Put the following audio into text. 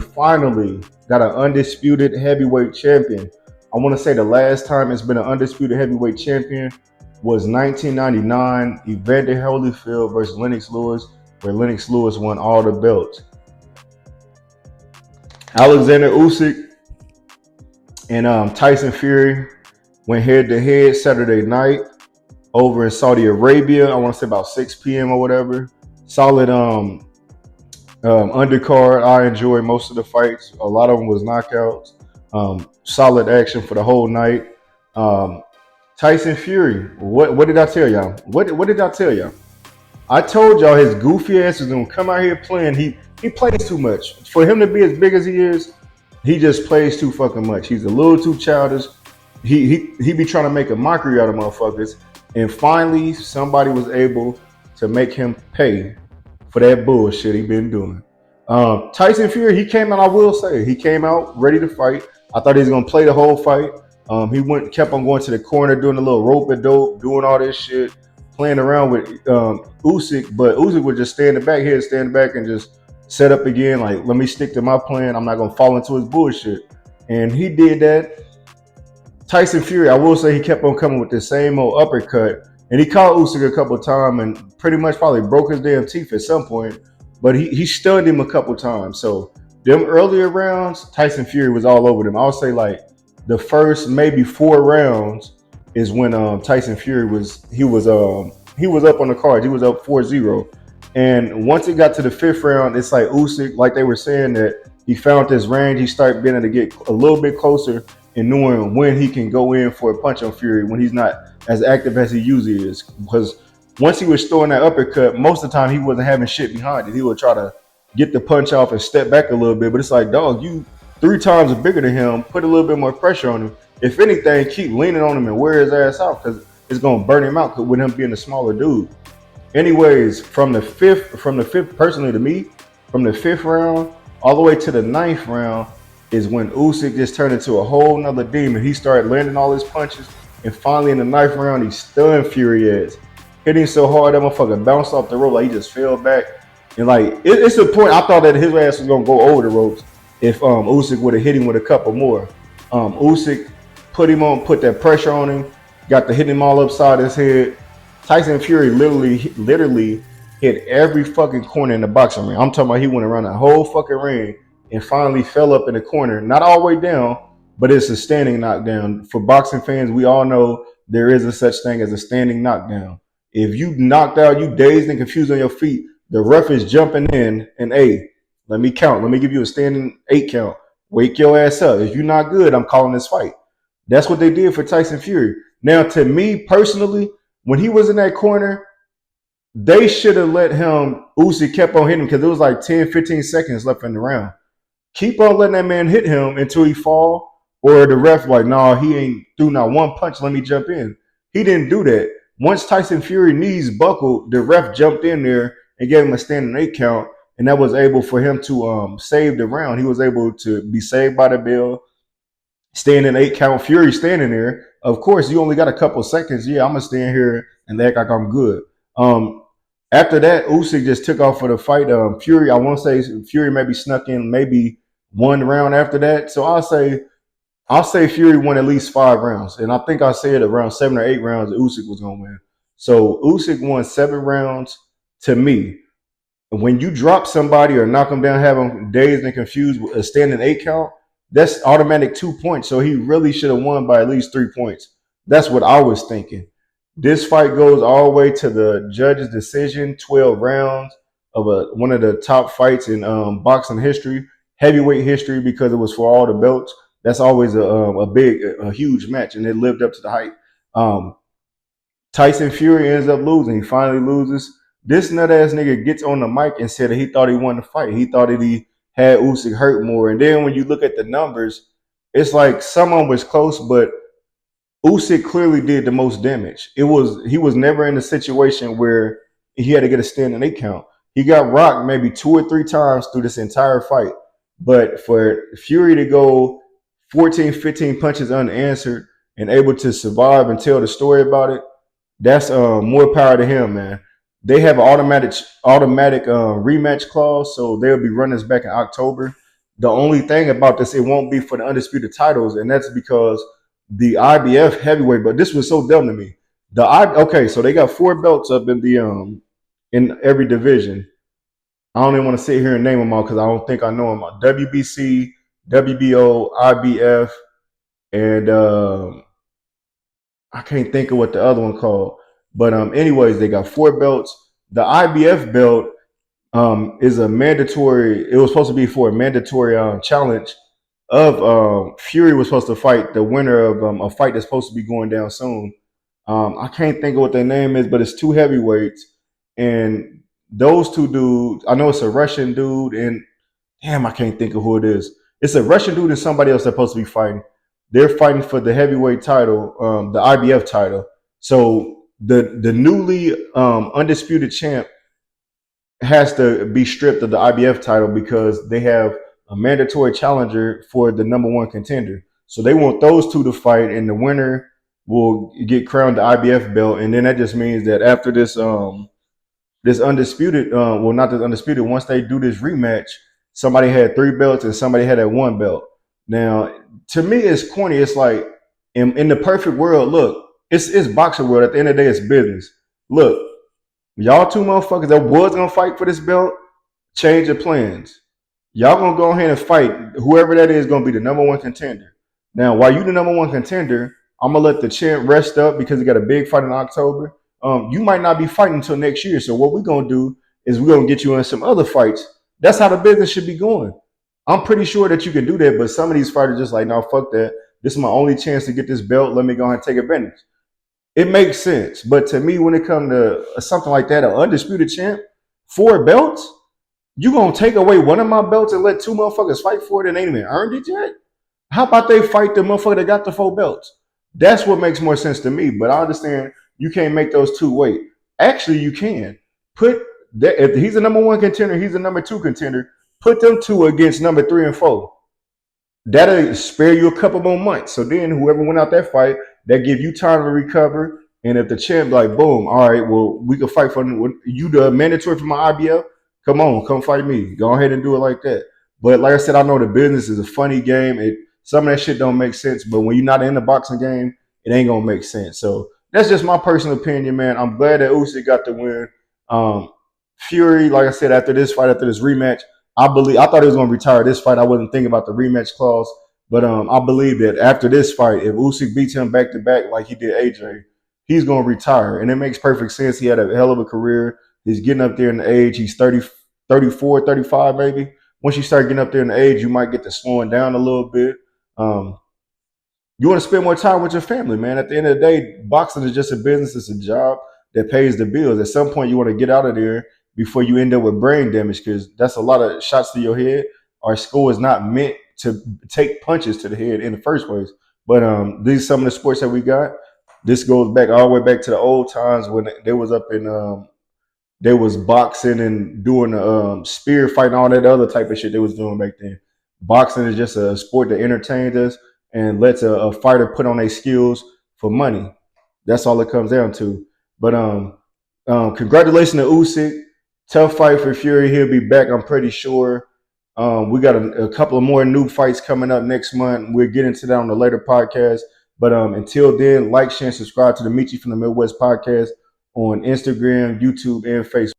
finally got an undisputed heavyweight champion. I want to say the last time it's been an undisputed heavyweight champion was 1999, Evander Holyfield versus Lennox Lewis, where Lennox Lewis won all the belts. Alexander Usyk and Tyson Fury went head to head Saturday night over in Saudi Arabia. I want to say about 6 p.m. or whatever. Solid undercard. I enjoyed most of the fights. A lot of them was knockouts. Solid action for the whole night. Tyson Fury. What did I tell y'all? What did I tell y'all? I told y'all his goofy ass is gonna come out here playing. He plays too much. For him to be as big as he is, he just plays too fucking much. He's a little too childish. He be trying to make a mockery out of motherfuckers. And finally, somebody was able to make him pay for that bullshit he been doing. Tyson Fury, he came out, I will say, he came out ready to fight. I thought he was gonna play the whole fight. He kept on going to the corner, doing a little rope a dope, doing all this shit, playing around with Usyk, but Usyk would just stand back and just set up again, like, let me stick to my plan. I'm not gonna fall into his bullshit. And he did that. Tyson Fury, I will say, he kept on coming with the same old uppercut, and he caught Usyk a couple of times and pretty much probably broke his damn teeth at some point, but he stunned him a couple times. So them earlier rounds, Tyson Fury was all over them. I'll say like the first maybe 4 rounds is when Tyson Fury was up on the card. He was up 4-0. And once it got to the 5th round, it's like Usyk, like they were saying, that he found this range. He started being able to get a little bit closer and knowing when he can go in for a punch on Fury when he's not as active as he usually is. Because once he was throwing that uppercut, most of the time he wasn't having shit behind it. He would try to get the punch off and step back a little bit. But it's like, dog, you 3 times bigger than him. Put a little bit more pressure on him. If anything, keep leaning on him and wear his ass out, because it's gonna burn him out with him being a smaller dude. Anyways, from the fifth, personally to me, from the 5th round all the way to the 9th round is when Usyk just turned into a whole nother demon. He started landing all his punches, and finally in the 9th round, he stunned Fury ass. Hit him so hard that motherfucker bounced off the rope, like he just fell back. And like it's the point, I thought that his ass was gonna go over the ropes if Usyk would have hit him with a couple more. Usyk put that pressure on him, got to hit him all upside his head. Tyson Fury literally hit every fucking corner in the boxing ring. I'm talking about he went around that whole fucking ring and finally fell up in the corner. Not all the way down, but it's a standing knockdown. For boxing fans, we all know there is a such thing as a standing knockdown. If you knocked out, you dazed and confused on your feet, the ref is jumping in and, hey, let me count. Let me give you a standing 8 count. Wake your ass up. If you're not good, I'm calling this fight. That's what they did for Tyson Fury. Now, to me personally, when he was in that corner, they should have let him, Usyk kept on hitting, because it was like 10, 15 seconds left in the round. Keep on letting that man hit him until he fall, or the ref like, no, he ain't threw not one punch, let me jump in. He didn't do that. Once Tyson Fury knees buckled, the ref jumped in there and gave him a standing 8 count, and that was able for him to save the round. He was able to be saved by the bell, standing 8 count. Fury standing there. Of course, you only got a couple seconds. Yeah, I'm gonna stand here and act like I'm good. After that, Usyk just took off for the fight. Fury, I want to say Fury maybe snuck in maybe 1 round after that. So I'll say Fury won at least 5 rounds, and I think I said around 7 or 8 rounds Usyk was gonna win. So Usyk won 7 rounds. To me, when you drop somebody or knock them down, have them dazed and confused with a standing 8 count, that's automatic 2 points. So he really should have won by at least 3 points. That's what I was thinking. This fight goes all the way to the judge's decision, 12 rounds of one of the top fights in boxing history, heavyweight history, because it was for all the belts. That's always a huge match, and it lived up to the hype. Tyson Fury ends up losing. He finally loses. This nut ass nigga gets on the mic and said that he thought he won the fight. He thought that he had Usyk hurt more. And then when you look at the numbers, it's like someone was close, but Usyk clearly did the most damage. He was never in a situation where he had to get a standing 8 count. He got rocked maybe 2 or 3 times through this entire fight. But for Fury to go 14, 15 punches unanswered and able to survive and tell the story about it, that's more power to him, man. They have an automatic rematch clause, so they'll be running this back in October. The only thing about this, it won't be for the undisputed titles, and that's because the IBF heavyweight. But this was so dumb to me. Okay, so they got 4 belts up in every division. I don't even want to sit here and name them all because I don't think I know them all. WBC, WBO, IBF, and I can't think of what the other one called. But anyways, they got 4 belts. The IBF belt is a mandatory. It was supposed to be for a mandatory challenge of Fury was supposed to fight the winner of a fight that's supposed to be going down soon. I can't think of what their name is, but it's 2 heavyweights, and those 2 dudes. I know it's a Russian dude, and damn, I can't think of who it is. It's a Russian dude and somebody else that's supposed to be fighting. They're fighting for the heavyweight title, the IBF title. So the newly undisputed champ has to be stripped of the IBF title because they have a mandatory challenger for the number 1 contender. So they want those 2 to fight, and the winner will get crowned the IBF belt. And then that just means that after this undisputed, well, not this undisputed, once they do this rematch, somebody had 3 belts and somebody had that 1 belt. Now, to me, it's corny. It's like in the perfect world, look, it's boxing world. At the end of the day, it's business. Look, y'all 2 motherfuckers that was gonna fight for this belt, change your plans. Y'all gonna go ahead and fight whoever that is gonna be the number 1 contender. Now, while you the number 1 contender, I'm gonna let the champ rest up because he got a big fight in October. You might not be fighting until next year. So what we're gonna do is we're gonna get you in some other fights. That's how the business should be going. I'm pretty sure that you can do that, but some of these fighters just like, no, fuck that. This is my only chance to get this belt. Let me go ahead and take advantage. It makes sense, but to me, when it comes to something like that, an undisputed champ, 4 belts, you gonna take away one of my belts and let 2 motherfuckers fight for it and ain't even earned it yet? How about they fight the motherfucker that got the 4 belts? That's what makes more sense to me. But I understand you can't make those 2 wait. Actually, you can put that if he's a number 1 contender, he's a number 2 contender. Put them 2 against number 3 and 4. That'll spare you a couple more months. So then whoever went out that fight, that give you time to recover. And if the champ like, boom, all right, well, we can fight for you the mandatory for my IBL. Come on, come fight me. Go ahead and do it like that. But like I said, I know the business is a funny game. Some of that shit don't make sense. But when you're not in the boxing game, it ain't gonna make sense. So that's just my personal opinion, man. I'm glad that Usyk got the win. Fury, like I said, after this fight, after this rematch, I thought he was gonna retire this fight. I wasn't thinking about the rematch clause, but I believe that after this fight, if Usyk beats him back to back like he did AJ, he's gonna retire, and it makes perfect sense. He had a hell of a career. He's getting up there in the age. He's 30, 34, 35 maybe. Once you start getting up there in the age, you might get to slowing down a little bit. You want to spend more time with your family, man. At the end of the day, boxing is just a business. It's a job that pays the bills. At some point, you want to get out of there before you end up with brain damage, because that's a lot of shots to your head. Our school is not meant to take punches to the head in the first place. But these are some of the sports that we got. This goes back all the way back to the old times when they was up in they was boxing and doing spear fighting, all that other type of shit they was doing back then. Boxing is just a sport that entertains us and lets a fighter put on their skills for money. That's all it comes down to. But congratulations to Usyk. Tough fight for Fury. He'll be back, I'm pretty sure. We got a couple of more new fights coming up next month. We'll get into that on the later podcast. But until then, like, share, and subscribe to the Meet You from the Midwest podcast on Instagram, YouTube, and Facebook.